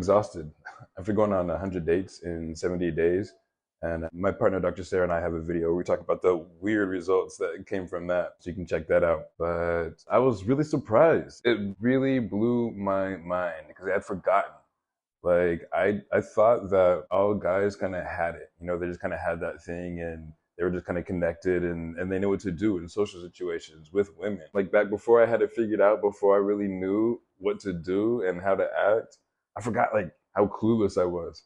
exhausted after going on 100 dates in 70 days. And my partner, Dr. Sara, and I have a video where we talk about the weird results that came from that. So you can check that out. But I was really surprised. It really blew my mind because I had forgotten. Like I thought that all guys kind of had it. You know, they just kind of had that thing and they were just kind of connected and they knew what to do in social situations with women. Like back before I had it figured out, before I really knew what to do and how to act, I forgot like how clueless I was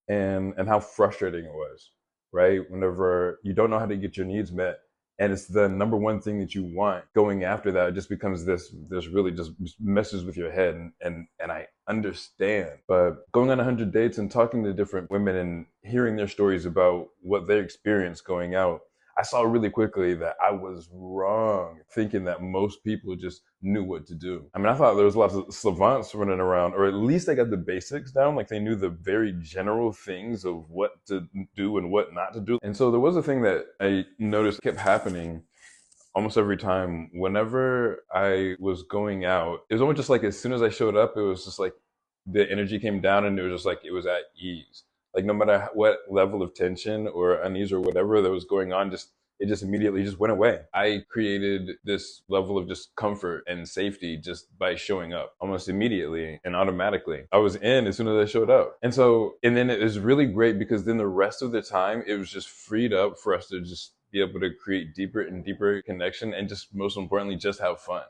and how frustrating it was, right? Whenever you don't know how to get your needs met and it's the number one thing that you want, going after that, it just becomes this really just messes with your head and I understand. But going on 100 dates and talking to different women and hearing their stories about what they experienced going out, I saw really quickly that I was wrong, thinking that most people just knew what to do. I mean, I thought there was lots of savants running around, or at least they got the basics down, like they knew the very general things of what to do and what not to do. And so there was a thing that I noticed kept happening almost every time whenever I was going out. It was almost just like as soon as I showed up, it was just like the energy came down and it was just like it was at ease. Like no matter what level of tension or unease or whatever that was going on, just it just immediately just went away. I created this level of just comfort and safety just by showing up almost immediately and automatically. I was in as soon as I showed up. And then it was really great because then the rest of the time it was just freed up for us to just be able to create deeper and deeper connection and just most importantly, just have fun.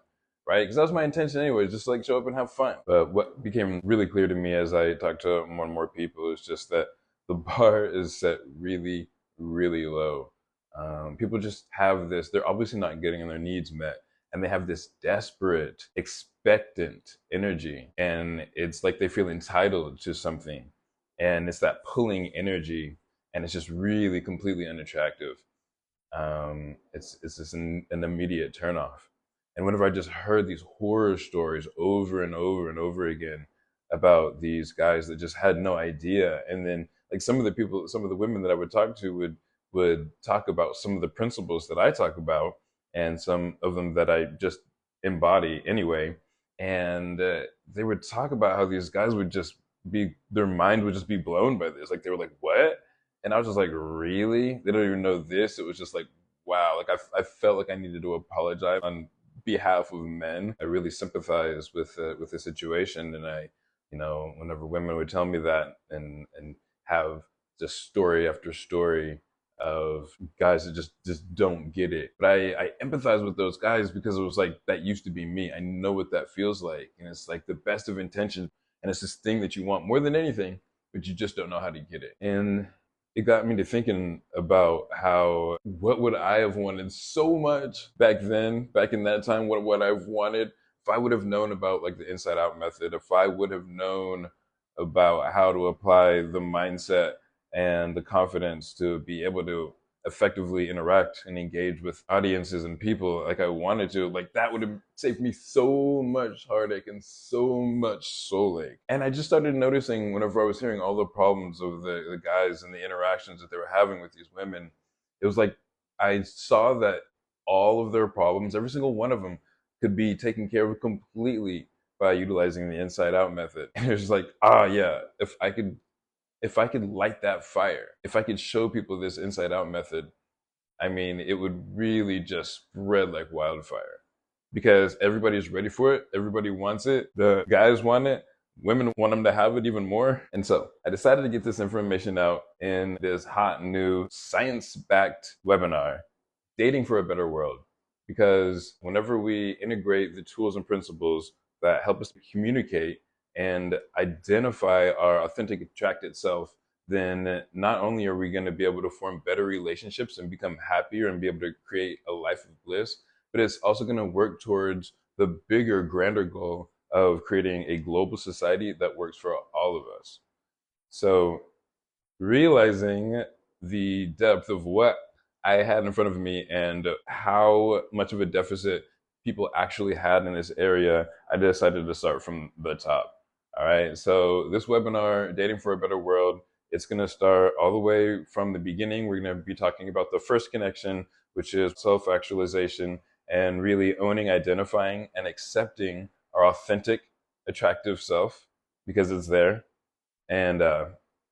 Right? Because that was my intention anyway, just like show up and have fun. But what became really clear to me as I talked to more and more people is just that the bar is set really, really low. People just have this, they're obviously not getting their needs met. And they have this desperate, expectant energy. And it's like they feel entitled to something. And it's that pulling energy. And it's just really completely unattractive. It's just an immediate turnoff. And whenever I just heard these horror stories over and over and over again about these guys that just had no idea, and then like some of the women that I would talk to would talk about some of the principles that I talk about, and some of them that I just embody anyway, and they would talk about how these guys would just their mind would just be blown by this. Like they were like, "What?" And I was just like, "Really? They don't even know this?" It was just like, wow. Like I felt like I needed to apologize on behalf of men. I really sympathize with the situation, and whenever women would tell me that, and have just story after story of guys that just don't get it. But I empathize with those guys because it was like that used to be me. I know what that feels like, and it's like the best of intentions, and it's this thing that you want more than anything, but you just don't know how to get it. And it got me to thinking about how what would I have wanted so much back then, back in that time, what would I've wanted if I would have known about like the inside out method, if I would have known about how to apply the mindset and the confidence to be able to effectively interact and engage with audiences and people like I wanted to, like that would have saved me so much heartache and so much soul ache. And I just started noticing whenever I was hearing all the problems of the guys and the interactions that they were having with these women, it was like I saw that all of their problems, every single one of them, could be taken care of completely by utilizing the inside out method. And it was like, yeah, if I could light that fire, if I could show people this inside out method, I mean, it would really just spread like wildfire because everybody's ready for it. Everybody wants it. The guys want it. Women want them to have it even more. And so I decided to get this information out in this hot new science-backed webinar, Dating for a Better World. Because whenever we integrate the tools and principles that help us to communicate and identify our authentic attracted self, then not only are we going to be able to form better relationships and become happier and be able to create a life of bliss, but it's also going to work towards the bigger, grander goal of creating a global society that works for all of us. So realizing the depth of what I had in front of me and how much of a deficit people actually had in this area, I decided to start from the top. All right, so this webinar, Dating for a Better World, it's going to start all the way from the beginning. We're going to be talking about the first connection, which is self-actualization, and really owning, identifying, and accepting our authentic, attractive self because it's there. and uh,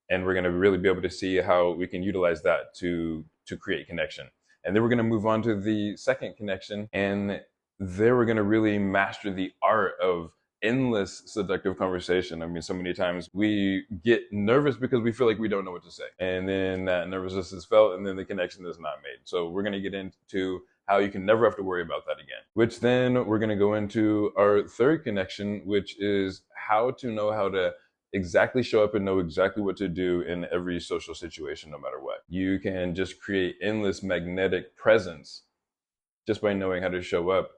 and we're going to really be able to see how we can utilize that to create connection. And then we're going to move on to the second connection, and there we're going to really master the art of endless seductive conversation. I mean, so many times we get nervous because we feel like we don't know what to say. And then that nervousness is felt, and then the connection is not made. So we're going to get into how you can never have to worry about that again. Which then we're going to go into our third connection, which is how to know how to exactly show up and know exactly what to do in every social situation, no matter what. You can just create endless magnetic presence just by knowing how to show up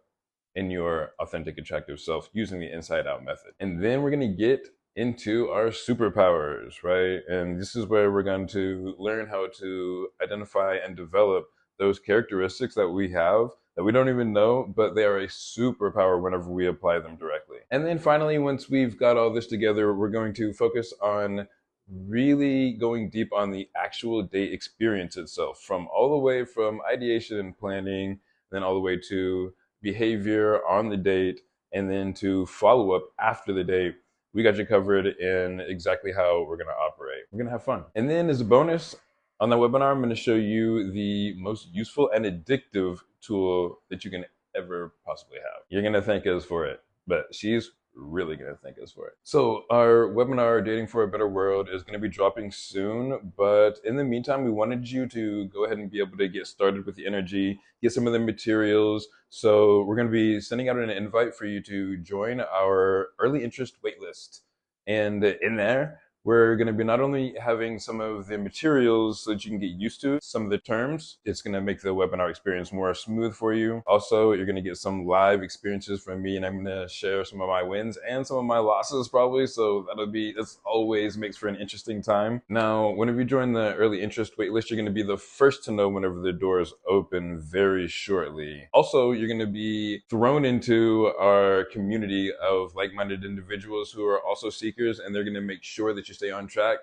in your authentic, attractive self using the inside out method. And then we're going to get into our superpowers, right? And this is where we're going to learn how to identify and develop those characteristics that we have that we don't even know, but they are a superpower whenever we apply them directly. And then finally, once we've got all this together, we're going to focus on really going deep on the actual date experience itself, from all the way from ideation and planning, then all the way to behavior on the date, and then to follow up after the date. We got you covered in exactly how we're going to operate. We're going to have fun. And then as a bonus, on that webinar, I'm going to show you the most useful and addictive tool that you can ever possibly have. You're going to thank us for it, but she's really going to thank us for it. So our webinar, Dating for a Better World, is going to be dropping soon. But in the meantime, we wanted you to go ahead and be able to get started with the energy, get some of the materials. So we're going to be sending out an invite for you to join our early interest waitlist. And in there, we're going to be not only having some of the materials so that you can get used to some of the terms. It's going to make the webinar experience more smooth for you. Also, you're going to get some live experiences from me, and I'm going to share some of my wins and some of my losses probably. So that's always makes for an interesting time. Now, whenever you join the early interest waitlist, you're going to be the first to know whenever the doors open very shortly. Also, you're going to be thrown into our community of like-minded individuals who are also seekers, and they're going to make sure that you stay on track.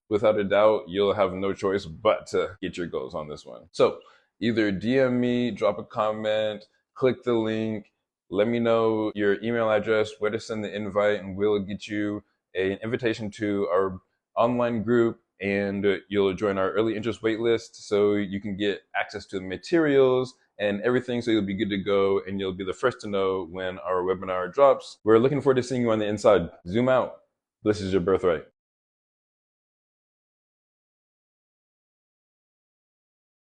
Without a doubt, you'll have no choice but to get your goals on this one. So either DM me, drop a comment, click the link, let me know your email address, where to send the invite, and we'll get you an invitation to our online group, and you'll join our early interest waitlist so you can get access to the materials and everything, so you'll be good to go, and you'll be the first to know when our webinar drops. We're looking forward to seeing you on the inside. Zoom out. This is your birthright.